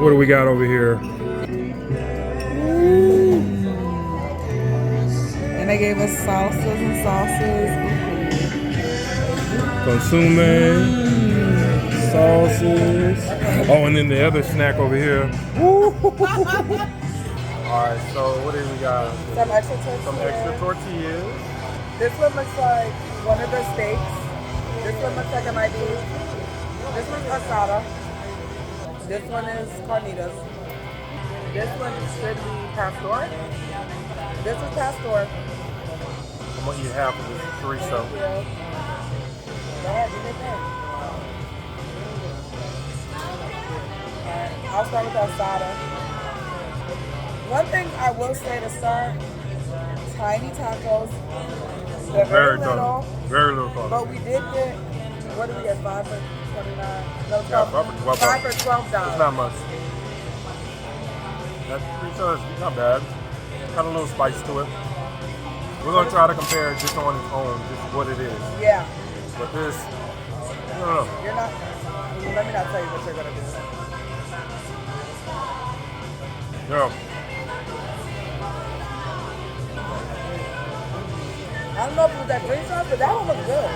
What do we got over here? And they gave us salsas and sauces. Consume, sauces. Oh, and then the other snack over here. Alright, so what do we got? Some extra tortillas. Some extra tortillas. This one looks like one of the steaks. This one looks like it might be. This one's asada. This one is carnitas. This one should be pastor. This is pastor. I'm gonna eat half of this chorizo. Go ahead, do your thing. Alright, I'll start with the asada. One thing I will say to start, tiny tacos. They're very little. Very little cost. But we did get, what did we get, 5 for $29? No, 12, Yeah, 5 for $12. It's not much. That chorizo is not bad. Got a little spice to it. We're gonna try to compare it just on its own, just what it is. Yeah. But this, I don't know. You're not, let me not tell you what you're gonna do. Yeah. I don't know if it was that green sauce, but that one looks good.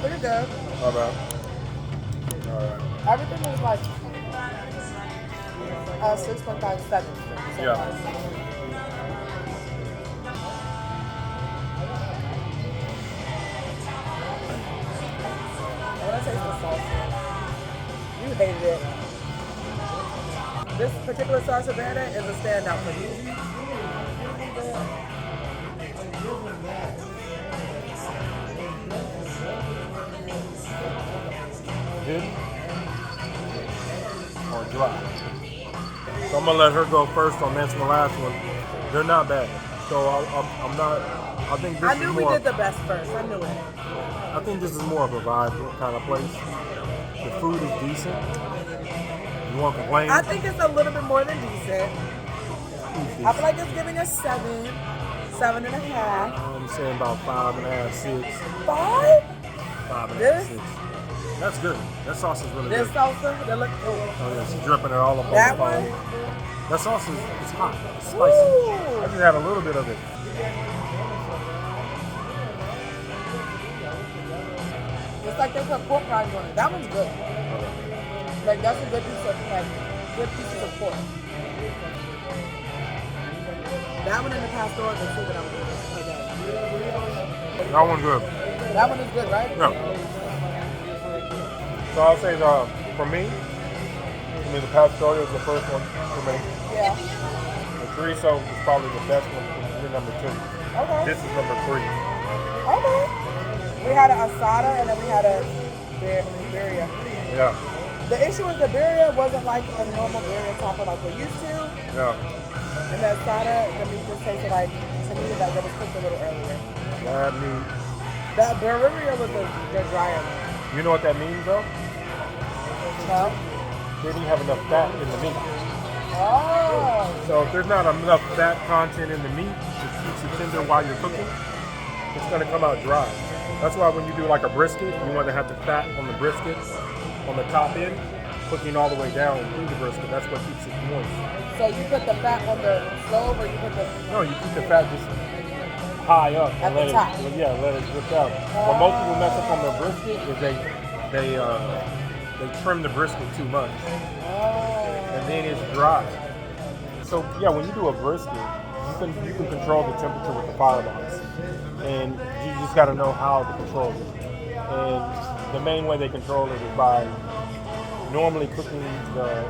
Pretty good. Not bad. Alright. Everything was like 6.57. Yeah. I want to taste the salsa. You hated it. This particular salsa verde is a standout for me. Good? Or dry? So I'm gonna let her go first on this one, last one. They're not bad. So I'm not. I think this I is knew more. we did the best first. I knew it. I think this is more of a vibe kind of place. The food is decent. You won't complain. I think it's a little bit more than decent. I feel like it's giving us 7, 7.5. I'm saying about 5.5, 6. 5? 5.5, This? 6. That's good. That sauce is really This good. salsa, they look. Oh yeah, she's dripping it all up on That the phone. one? That sauce is hot. It's spicy. Ooh. I just had a little bit of it. It's like they put pork rinds on it. That one's good. Like that's a good piece of good pieces of pork. That one and the pastor are the two that I'm doing. That one's good. That one is good, right? Yeah. So I'll say for me, the pastor is the first one for me. Yeah. The chorizo is probably the best one. It's number 2. Okay. This is number 3. Okay. We had an asada and then we had a birria. Yeah. The issue is the birria wasn't like a normal birria taco like we're used to. Yeah. And the asada, the meat just tasted like, to me, like it was cooked a little earlier. That meat. That birria was the drier one. You know what that means though? No? They didn't have enough fat in the meat. Oh. So if there's not enough fat content in the meat to keep it tender while you're cooking, it's gonna come out dry. That's why when you do like a brisket, you want to have the fat on the brisket on the top end, cooking all the way down through the brisket. That's what keeps it moist. So you put the fat on the stove or you put the... No, you keep the fat just high up At and the let top. it, yeah, let it drip out. What most people mess up on their brisket is they trim the brisket too much, and then it's dry. So yeah, when you do a brisket, you can control the temperature with the firebox, and you just got to know how to control it. And the main way they control it is by normally cooking the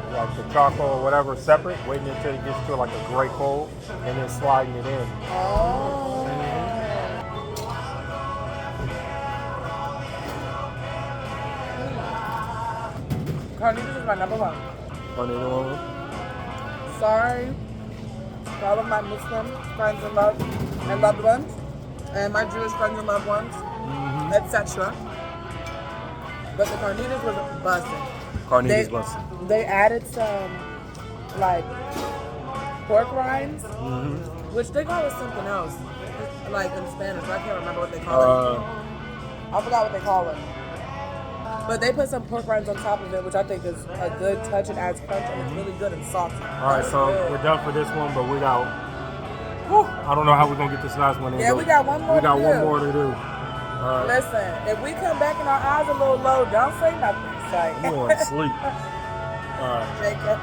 charcoal or whatever separate, waiting until it gets to like a gray coal, and then sliding it in. Carnitas is my number 1. Funny. Sorry to all of my Muslim friends and loved ones, and my Jewish friends and loved ones, etc. But the carnitas was busting. Carnitas busting. They added some like pork rinds, which they call it something else. like in Spanish. I can't remember what they call it. I forgot what they call it. But they put some pork rinds on top of it, which I think is a good touch. It adds crunch and it's really good and salty. All right, so we're done for this one, but we got. Whew, I don't know how we're gonna get this last one in. Yeah, we got one more. We got to one do. more to do. Listen, if we come back and our eyes a little low, don't say nothing. Say. You want to sleep? All right. Jacob.